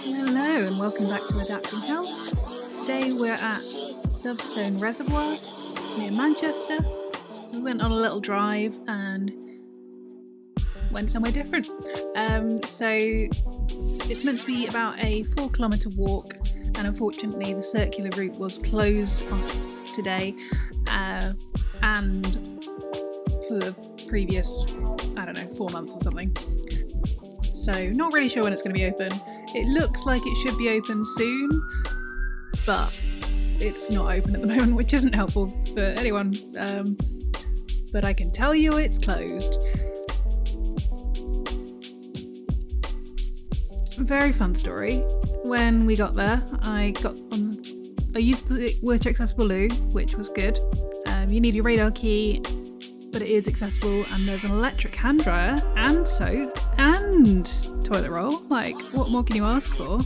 Hello and welcome back to Adapting Health. Today we're at Dove Stone Reservoir near Manchester. So we went on a little drive and went somewhere different. So it's meant to be about a 4-kilometre walk, and unfortunately the circular route was closed today and for the previous, 4 months or something. So not really sure when it's going to be open. It looks like it should be open soon, but it's not open at the moment, which isn't helpful for anyone. But I can tell you it's closed. Very fun story. When we got there, I used the wheelchair accessible loo, which was good. You need your radar key, but it is accessible, and there's an electric hand dryer and soap and toilet roll. Like, what more can you ask for?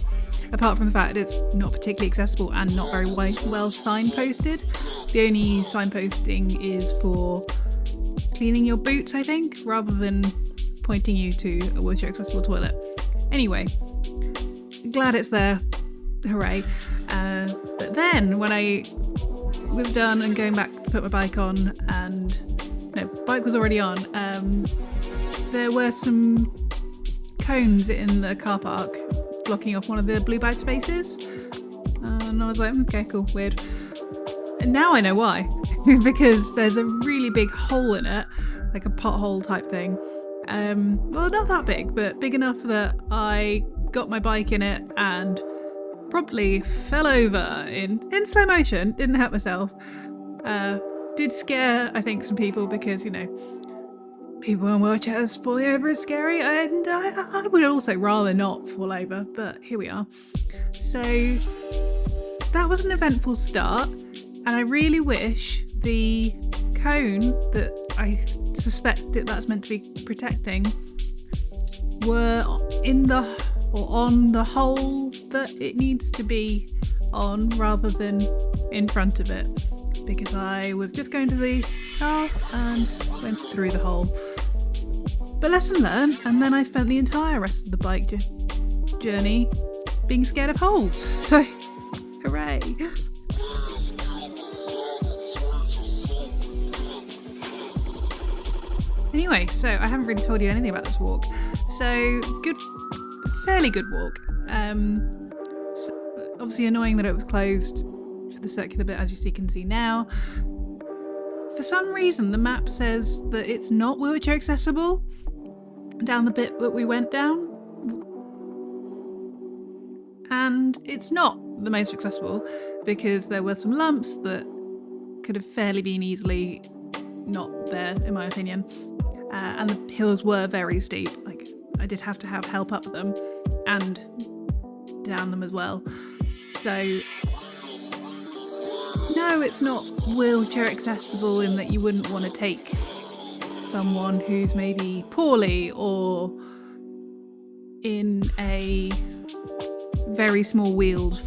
Apart from the fact it's not particularly accessible and not very well signposted. The only signposting is for cleaning your boots, I think, rather than pointing you to a wheelchair accessible toilet. Anyway, glad it's there. Hooray. But then when I was done and going back to put my bike on, and no, bike was already on, there were some cones in the car park blocking off one of the blue badge spaces, and I was like, okay, cool, weird. And now I know why. Because there's a really big hole in it, like a pothole type thing. Well, not that big, but big enough that I got my bike in it and promptly fell over in slow motion. Didn't hurt myself. Did scare, I think, some people because, people in wheelchairs falling over is scary, and I would also rather not fall over, but here we are. So that was an eventful start, and I really wish the cone that I suspect that's meant to be protecting were on the hole that it needs to be on, rather than in front of it, because I was just going to the car and went through the hole. But lesson learned, and then I spent the entire rest of the bike journey being scared of holes. So, hooray! Anyway, so I haven't really told you anything about this walk. So, fairly good walk. So obviously annoying that it was closed for the circular bit, as you can see now. For some reason, the map says that it's not wheelchair accessible down the bit that we went down. And it's not the most accessible because there were some lumps that could have fairly been easily not there, in my opinion. And the hills were very steep. Like, I did have to have help up them and down them as well. So, no, it's not wheelchair accessible in that you wouldn't want to take someone who's maybe poorly or in a very small wheeled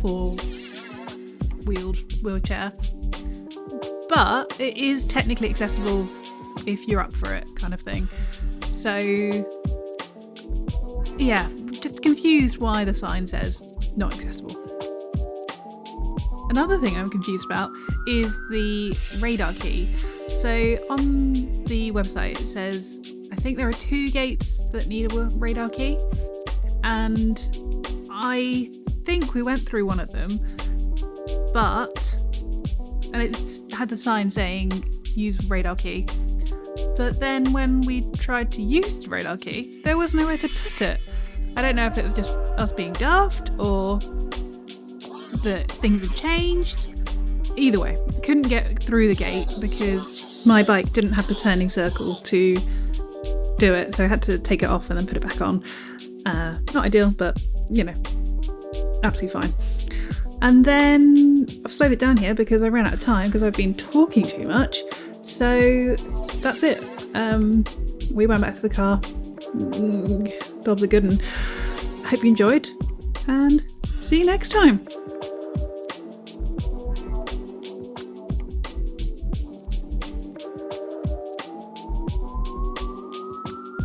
wheelchair. But it is technically accessible if you're up for it, kind of thing. So, yeah, just confused why the sign says not accessible. Another thing I'm confused about is the radar key. So on the website it says, I think there are 2 gates that need a radar key, and I think we went through one of them, and it's had the sign saying use radar key. But then when we tried to use the radar key, there was nowhere to put it. I don't know if it was just us being daft or that things had changed. Either way, couldn't get through the gate because my bike didn't have the turning circle to do it, so I had to take it off and then put it back on. Not ideal, but absolutely fine. And then I've slowed it down here because I ran out of time because I've been talking too much. So that's it. We went back to the car. Bob's a good one. I hope you enjoyed, and see you next time.